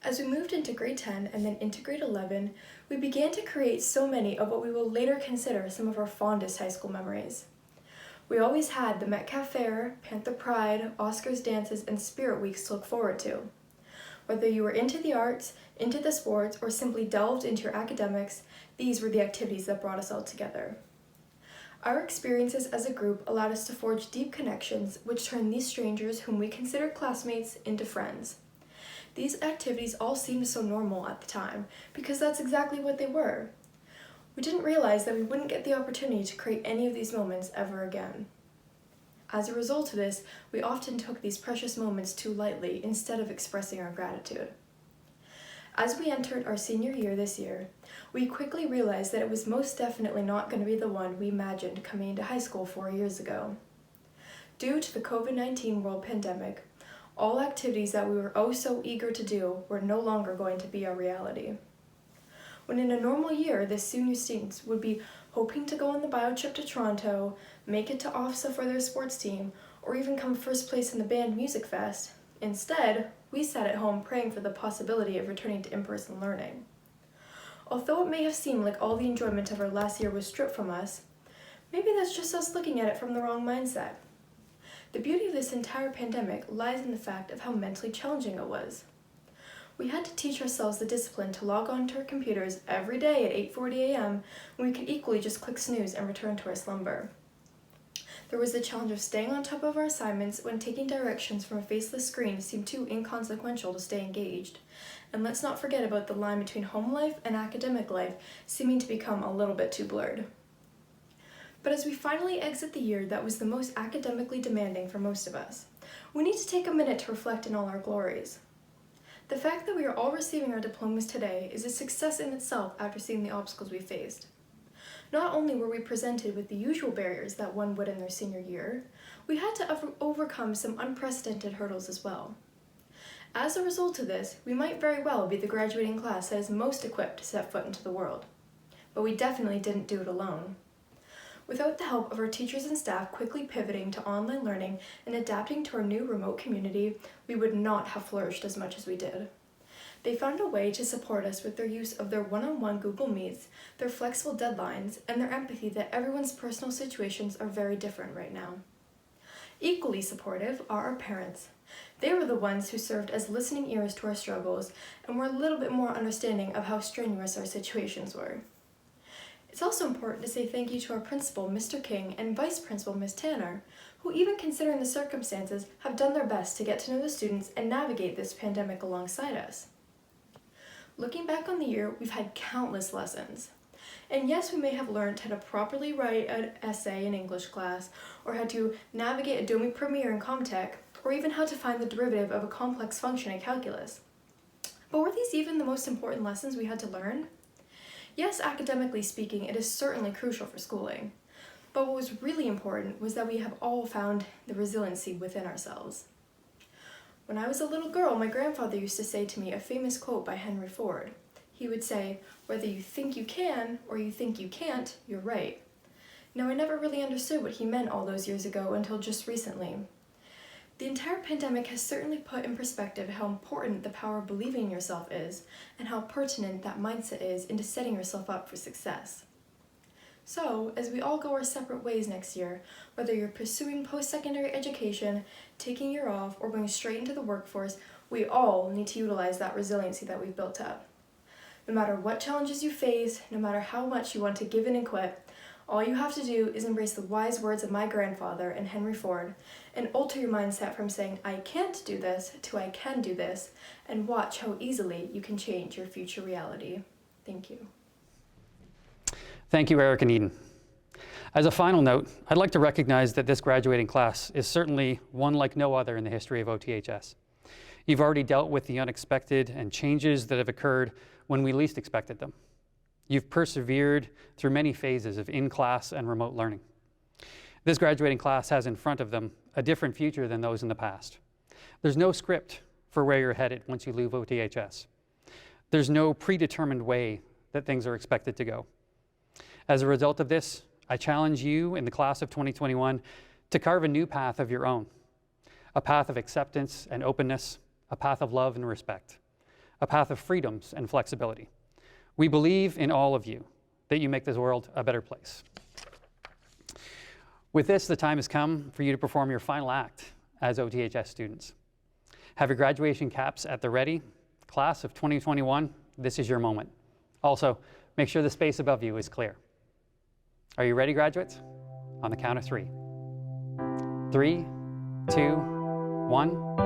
As we moved into grade 10 and then into grade 11, we began to create so many of what we will later consider some of our fondest high school memories. We always had the Metcalf Fair, Panther Pride, Oscars dances, and Spirit Weeks to look forward to. Whether you were into the arts, into the sports, or simply delved into your academics, these were the activities that brought us all together. Our experiences as a group allowed us to forge deep connections, which turned these strangers whom we considered classmates into friends. These activities all seemed so normal at the time, because that's exactly what they were. We didn't realize that we wouldn't get the opportunity to create any of these moments ever again. As a result of this, we often took these precious moments too lightly instead of expressing our gratitude. As we entered our senior year this year, we quickly realized that it was most definitely not going to be the one we imagined coming into high school 4 years ago. Due to the COVID-19 world pandemic, all activities that we were oh so eager to do were no longer going to be our reality. When in a normal year, the senior students would be hoping to go on the bio trip to Toronto, make it to OFSA for their sports team, or even come first place in the band music fest, instead, we sat at home praying for the possibility of returning to in-person learning. Although it may have seemed like all the enjoyment of our last year was stripped from us, maybe that's just us looking at it from the wrong mindset. The beauty of this entire pandemic lies in the fact of how mentally challenging it was. We had to teach ourselves the discipline to log on to our computers every day at 8:40 a.m. when we could equally just click snooze and return to our slumber. There was the challenge of staying on top of our assignments when taking directions from a faceless screen seemed too inconsequential to stay engaged. And let's not forget about the line between home life and academic life seeming to become a little bit too blurred. But as we finally exit the year that was the most academically demanding for most of us, we need to take a minute to reflect in all our glories. The fact that we are all receiving our diplomas today is a success in itself after seeing the obstacles we faced. Not only were we presented with the usual barriers that one would in their senior year, we had to overcome some unprecedented hurdles as well. As a result of this, we might very well be the graduating class that is most equipped to set foot into the world. But we definitely didn't do it alone. Without the help of our teachers and staff quickly pivoting to online learning and adapting to our new remote community, we would not have flourished as much as we did. They found a way to support us with their use of their one-on-one Google Meets, their flexible deadlines, and their empathy that everyone's personal situations are very different right now. Equally supportive are our parents. They were the ones who served as listening ears to our struggles and were a little bit more understanding of how strenuous our situations were. It's also important to say thank you to our principal, Mr. King, and vice principal, Ms. Tanner, who, even considering the circumstances, have done their best to get to know the students and navigate this pandemic alongside us. Looking back on the year, we've had countless lessons. And yes, we may have learned how to properly write an essay in English class, or how to navigate Adobe Premiere in Comtech, or even how to find the derivative of a complex function in calculus. But were these even the most important lessons we had to learn? Yes, academically speaking, it is certainly crucial for schooling. But what was really important was that we have all found the resiliency within ourselves. When I was a little girl, my grandfather used to say to me a famous quote by Henry Ford. He would say, "Whether you think you can or you think you can't, you're right." Now, I never really understood what he meant all those years ago until just recently. The entire pandemic has certainly put in perspective how important the power of believing in yourself is, and how pertinent that mindset is into setting yourself up for success. So, as we all go our separate ways next year, whether you're pursuing post-secondary education, taking a year off, or going straight into the workforce, we all need to utilize that resiliency that we've built up. No matter what challenges you face, no matter how much you want to give in and quit, all you have to do is embrace the wise words of my grandfather and Henry Ford, and alter your mindset from saying, "I can't do this," to "I can do this," and watch how easily you can change your future reality. Thank you. Thank you, Eric and Eden. As a final note, I'd like to recognize that this graduating class is certainly one like no other in the history of OTHS. You've already dealt with the unexpected and changes that have occurred when we least expected them. You've persevered through many phases of in-class and remote learning. This graduating class has in front of them a different future than those in the past. There's no script for where you're headed once you leave OTHS. There's no predetermined way that things are expected to go. As a result of this, I challenge you in the class of 2021 to carve a new path of your own, a path of acceptance and openness, a path of love and respect, a path of freedoms and flexibility. We believe in all of you, that you make this world a better place. With this, the time has come for you to perform your final act as OTHS students. Have your graduation caps at the ready Class of 2021, this is your moment. Also, make sure the space above you is clear. Are you ready, graduates? On the count of 3. 3, 2, 1,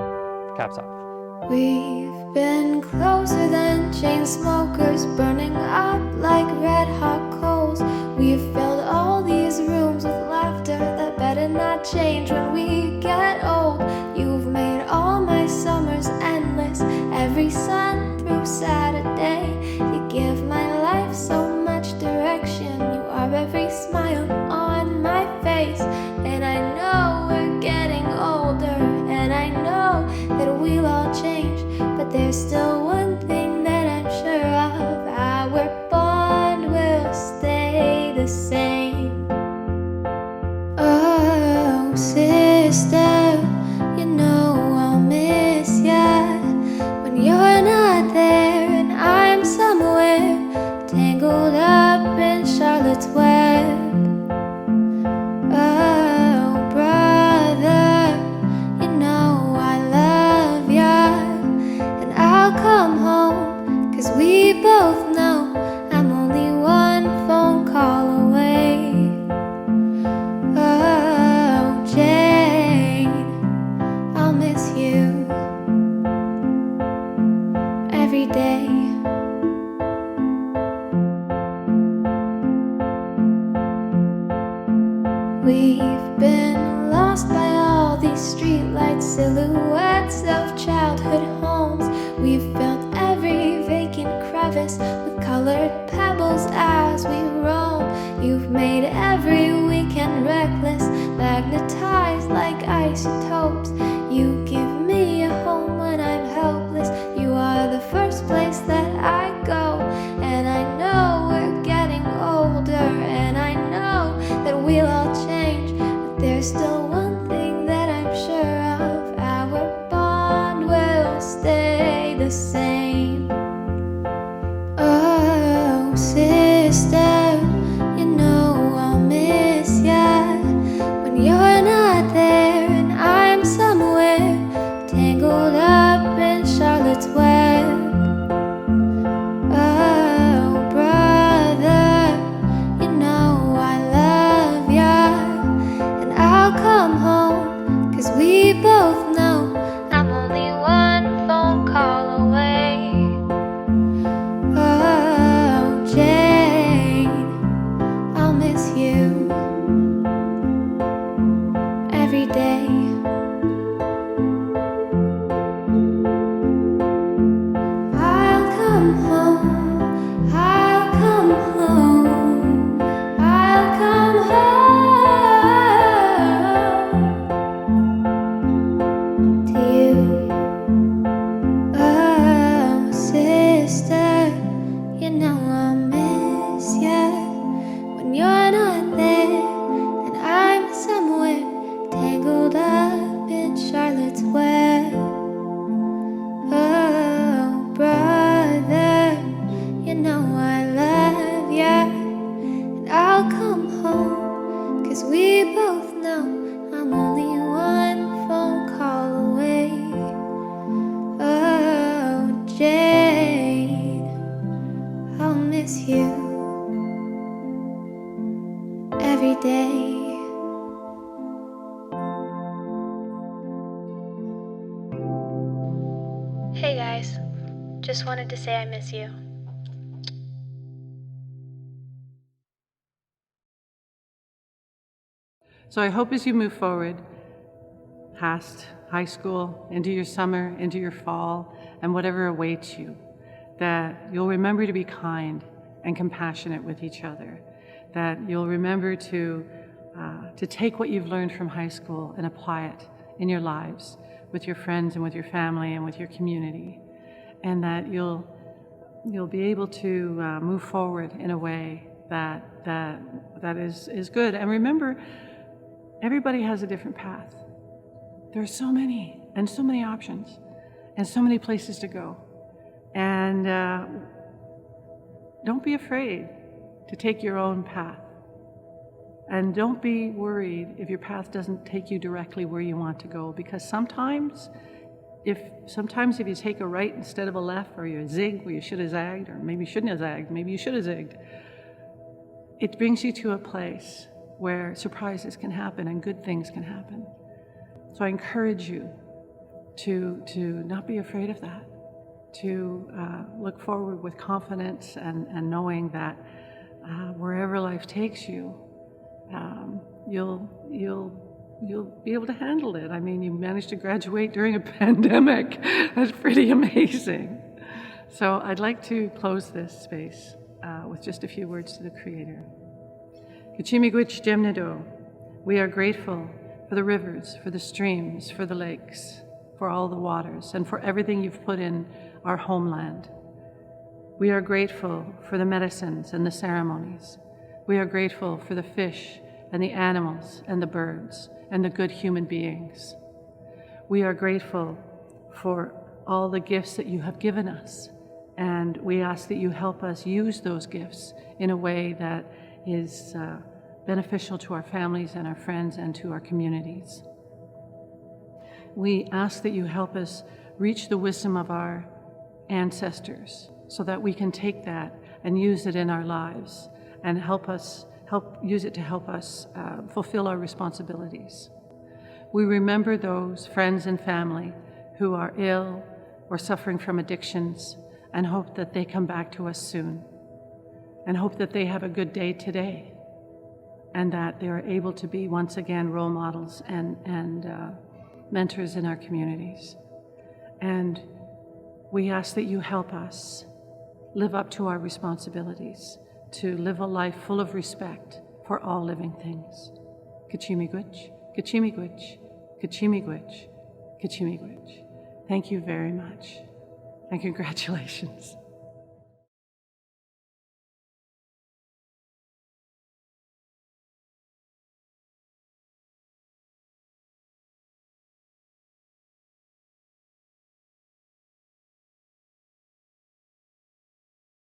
caps off. We've been closer than chain smokers, burning up like red hot coals. We've filled all these rooms with laughter that better not change when we get old. You've made all my summers endless, every sun through Saturday. You give my life so much direction, you are every smile on my face. And I know we're getting older, and I know that we'll all change, but there's still one thing that I'm sure of: our bond will stay the same. Oh, sister, you know I'll miss ya when you're not there and I'm somewhere tangled up in Charlotte's Web. Oh, brother, you know I love ya, and I'll come home, 'cause we both know I'm only one phone call away. Oh, Jane, I'll miss you every day. We've been lost by all these streetlights, silhouettes of childhood homes. We've filled every vacant crevice with colored pebbles as we roam. You've made every weekend reckless, magnetized like isotopes. You give me a home when I'm helpless. You are the first place that I go. And I know we're getting older, and I know that we'll all change, but there's still one thing that I'm sure of: our bond will stay the same. Oh, sister, you know I'll miss ya when you're not there and I'm somewhere tangled up in Charlotte's Web. Oh, brother, you know I love ya, and I'll come home, 'cause we both know I'm only one phone call away. Oh, Jane, I'll miss you every day. I'll come home, I'll come home, I'll come home to you. Oh, sister, you know I'll miss ya when you're not there and I'm somewhere tangled up in Charlotte's Web. Oh, brother, you know I love ya, and I'll come home, 'cause we both know I'm only one phone call away. Oh, Jane, I'll miss you every day. Hey guys, just wanted to say I miss you. So I hope as you move forward past high school, into your summer, into your fall, and whatever awaits you, that you'll remember to be kind and compassionate with each other, that you'll remember to take what you've learned from high school and apply it in your lives with your friends and with your family and with your community, and that you'll be able to move forward in a way that is good. And remember, everybody has a different path. There are so many options and so many places to go. And don't be afraid to take your own path. And don't be worried if your path doesn't take you directly where you want to go, because sometimes sometimes if you take a right instead of a left, or you zig where you should have zagged, or maybe you shouldn't have zagged, maybe you should have zigged, it brings you to a place where surprises can happen and good things can happen. So I encourage you to not be afraid of that, to look forward with confidence and knowing that wherever life takes you, you'll be able to handle it. I mean, you managed to graduate during a pandemic. That's pretty amazing. So I'd like to close this space with just a few words to the Creator. Kachimigwich Jemnido, we are grateful for the rivers, for the streams, for the lakes, for all the waters, and for everything you've put in our homeland. We are grateful for the medicines and the ceremonies. We are grateful for the fish and the animals and the birds and the good human beings. We are grateful for all the gifts that you have given us, and we ask that you help us use those gifts in a way that is beneficial to our families and our friends and to our communities. We ask that you help us reach the wisdom of our ancestors so that we can take that and use it in our lives and use it to help us fulfill our responsibilities. We remember those friends and family who are ill or suffering from addictions and hope that they come back to us soon, and hope that they have a good day today, and that they are able to be once again role models and mentors in our communities. And we ask that you help us live up to our responsibilities, to live a life full of respect for all living things. Kachimigwich, Kachimigwich, Kachimigwich, Kachimigwich. Thank you very much, and congratulations.